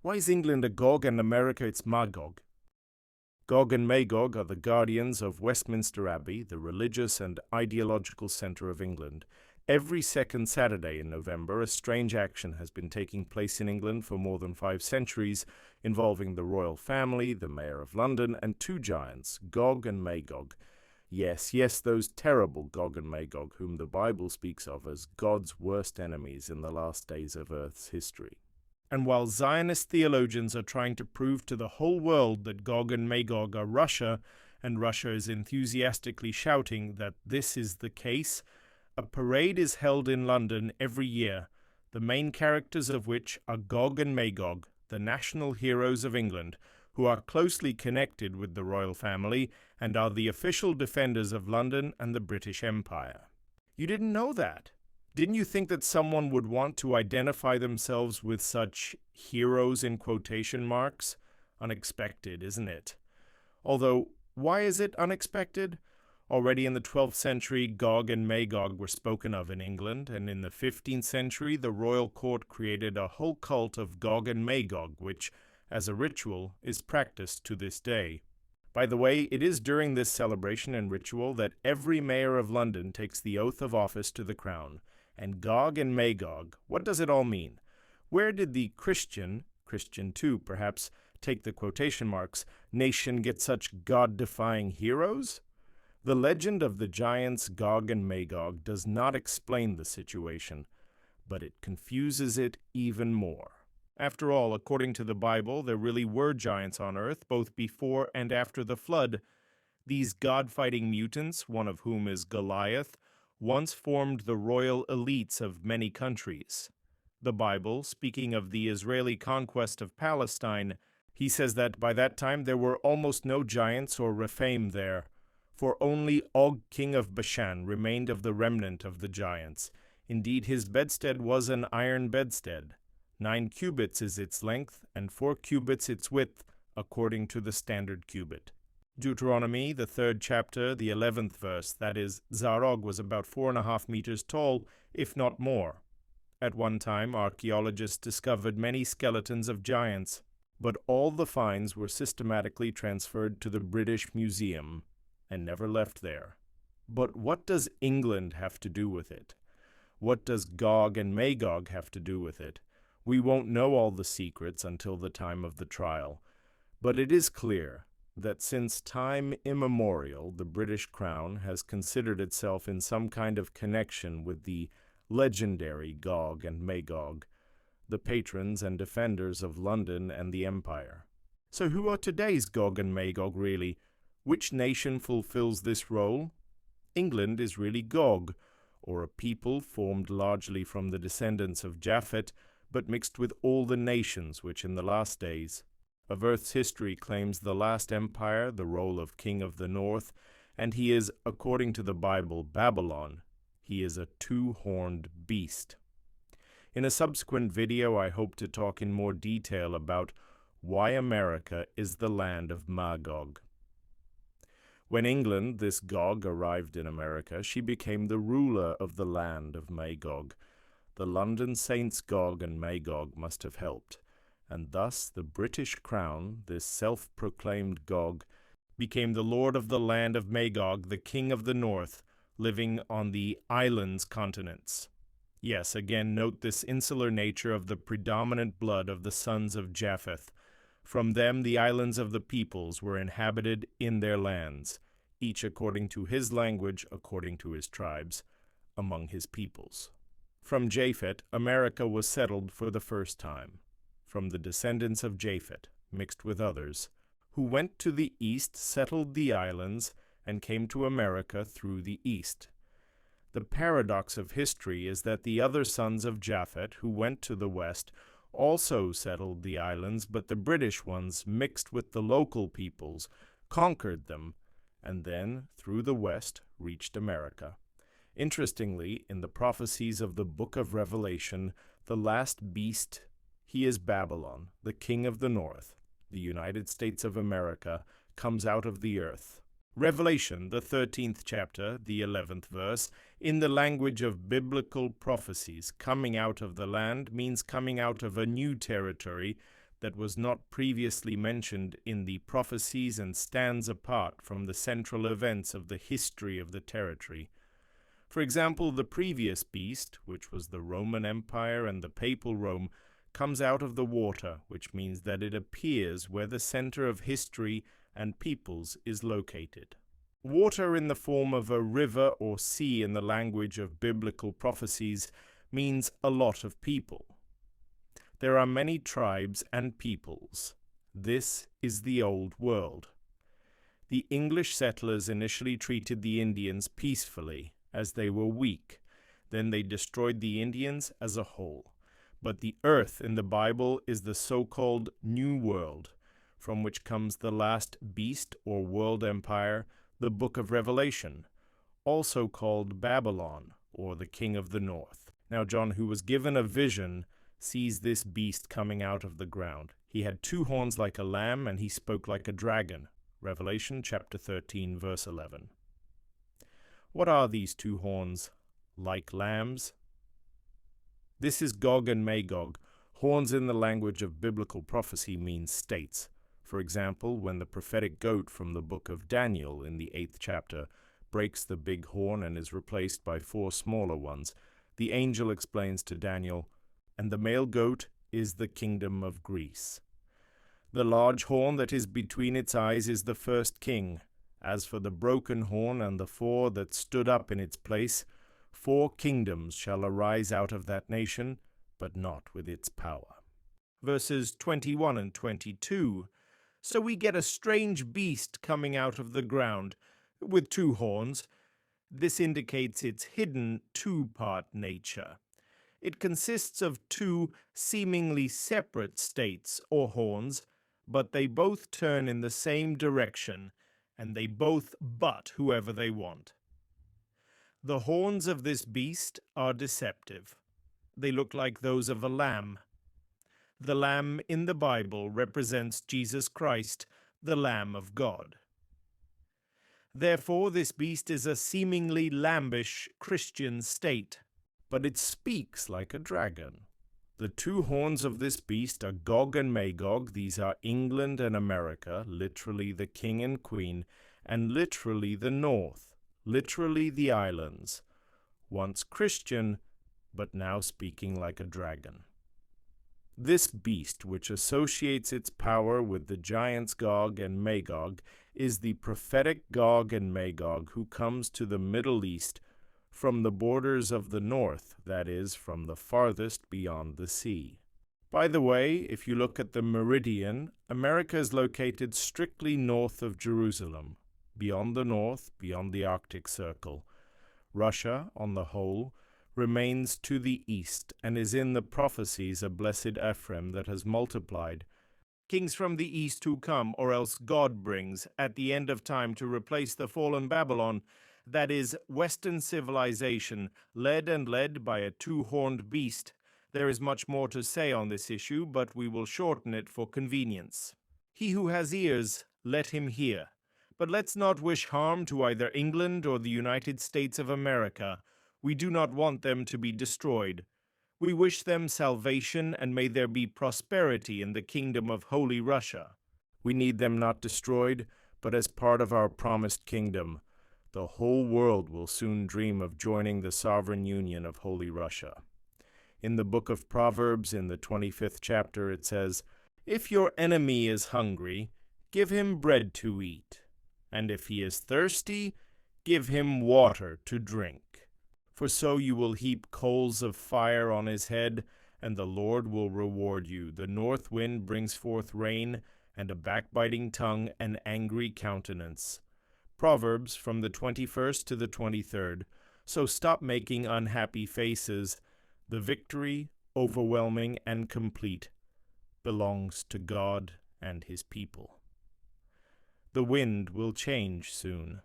Why is England a Gog and America its Magog? Gog and Magog are the guardians of Westminster Abbey, the religious and ideological centre of England. Every second Saturday in November, a strange action has been taking place in England for more than 5 centuries, involving the royal family, the Mayor of London, and 2 giants, Gog and Magog. Yes, those terrible Gog and Magog, whom the Bible speaks of as God's worst enemies in the last days of Earth's history. And while Zionist theologians are trying to prove to the whole world that Gog and Magog are Russia, and Russia is enthusiastically shouting that this is the case, a parade is held in London every year, the main characters of which are Gog and Magog, the national heroes of England, who are closely connected with the royal family and are the official defenders of London and the British Empire. You didn't know that? Didn't you think that someone would want to identify themselves with such heroes in quotation marks? Unexpected, isn't it? Although, why is it unexpected? Already in the 12th century, Gog and Magog were spoken of in England, and in the 15th century, the royal court created a whole cult of Gog and Magog, which, as a ritual, is practiced to this day. By the way, it is during this celebration and ritual that every mayor of London takes the oath of office to the crown. And Gog and Magog, what does it all mean? Where did the Christian too perhaps, take the quotation marks, nation get such God-defying heroes? The legend of the giants Gog and Magog does not explain the situation, but it confuses it even more. After all, according to the Bible, there really were giants on earth, both before and after the flood. These God-fighting mutants, one of whom is Goliath, once formed the royal elites of many countries. The Bible, speaking of the Israeli conquest of Palestine, he says that by that time there were almost no giants or Rephaim there, for only Og, king of Bashan, remained of the remnant of the giants. Indeed, his bedstead was an iron bedstead. 9 cubits is its length, and 4 cubits its width, according to the standard cubit. Deuteronomy, the 3rd chapter, the 11th verse, that is, Zarog was about 4.5 meters tall, if not more. At one time, archaeologists discovered many skeletons of giants, but all the finds were systematically transferred to the British Museum and never left there. But what does England have to do with it? What does Gog and Magog have to do with it? We won't know all the secrets until the time of the trial, but it is clear that since time immemorial the British Crown has considered itself in some kind of connection with the legendary Gog and Magog, the patrons and defenders of London and the Empire. So who are today's Gog and Magog really? Which nation fulfills this role? England is really Gog, or a people formed largely from the descendants of Japhet, but mixed with all the nations which in the last days of Earth's history claims the last empire, the role of king of the north, and he is, according to the Bible, Babylon. He is a 2-horned beast. In a subsequent video, I hope to talk in more detail about why America is the land of Magog. When England, this Gog, arrived in America, she became the ruler of the land of Magog. The London Saints Gog and Magog must have helped, and thus the British Crown, this self-proclaimed Gog, became the lord of the land of Magog, the king of the north, living on the islands continents. Yes, again, note this insular nature of the predominant blood of the sons of Japheth. From them the islands of the peoples were inhabited in their lands, each according to his language, according to his tribes, among his peoples. From Japhet, America was settled for the first time, from the descendants of Japhet, mixed with others, who went to the east, settled the islands, and came to America through the east. The paradox of history is that the other sons of Japhet, who went to the west, also settled the islands, but the British ones, mixed with the local peoples, conquered them, and then, through the west, reached America. Interestingly, in the prophecies of the Book of Revelation, the last beast, he is Babylon, the king of the north, the United States of America, comes out of the earth. Revelation, the 13th chapter, the 11th verse, in the language of biblical prophecies, coming out of the land means coming out of a new territory, that was not previously mentioned in the prophecies and stands apart from the central events of the history of the territory. For example, the previous beast, which was the Roman Empire and the Papal Rome, comes out of the water, which means that it appears where the center of history and peoples is located. Water in the form of a river or sea in the language of biblical prophecies means a lot of people. There are many tribes and peoples. This is the Old World. The English settlers initially treated the Indians peacefully, as they were weak. Then they destroyed the Indians as a whole. But the earth in the Bible is the so-called New World, from which comes the last beast or world empire, the Book of Revelation, also called Babylon, or the King of the North. Now John, who was given a vision, sees this beast coming out of the ground. He had 2 horns like a lamb, and he spoke like a dragon. Revelation chapter 13, verse 11. What are these 2 horns? Like lambs? This is Gog and Magog. Horns in the language of biblical prophecy means states. For example, when the prophetic goat from the book of Daniel in the 8th chapter breaks the big horn and is replaced by 4 smaller ones, the angel explains to Daniel, "And the male goat is the kingdom of Greece. The large horn that is between its eyes is the first king. As for the broken horn and the 4 that stood up in its place, 4 kingdoms shall arise out of that nation, but not with its power." Verses 21 and 22. So we get a strange beast coming out of the ground, with 2 horns. This indicates its hidden 2-part nature. It consists of 2 seemingly separate states or horns, but they both turn in the same direction, and they both butt whoever they want. The horns of this beast are deceptive. They look like those of a lamb. The lamb in the Bible represents Jesus Christ, the Lamb of God. Therefore, this beast is a seemingly lambish Christian state, but it speaks like a dragon. The 2 horns of this beast are Gog and Magog. These are England and America, literally the king and queen, and literally the north, literally the islands, once Christian, but now speaking like a dragon. This beast, which associates its power with the giants Gog and Magog, is the prophetic Gog and Magog who comes to the Middle East from the borders of the north, that is, from the farthest beyond the sea. By the way, if you look at the meridian, America is located strictly north of Jerusalem, beyond the north, beyond the Arctic Circle. Russia, on the whole, remains to the east, and is in the prophecies of blessed Ephraim that has multiplied. Kings from the east who come, or else God brings, at the end of time to replace the fallen Babylon, that is, Western civilization, led by a 2-horned beast. There is much more to say on this issue, but we will shorten it for convenience. He who has ears, let him hear. But let's not wish harm to either England or the United States of America. We do not want them to be destroyed. We wish them salvation, and may there be prosperity in the kingdom of Holy Russia. We need them not destroyed, but as part of our promised kingdom. The whole world will soon dream of joining the sovereign union of Holy Russia. In the book of Proverbs, in the 25th chapter, it says, "If your enemy is hungry, give him bread to eat, and if he is thirsty, give him water to drink. For so you will heap coals of fire on his head, and the Lord will reward you. The north wind brings forth rain, and a backbiting tongue an angry countenance." Proverbs from the 21st to the 23rd. So stop making unhappy faces. The victory, overwhelming and complete, belongs to God and his people. The wind will change soon.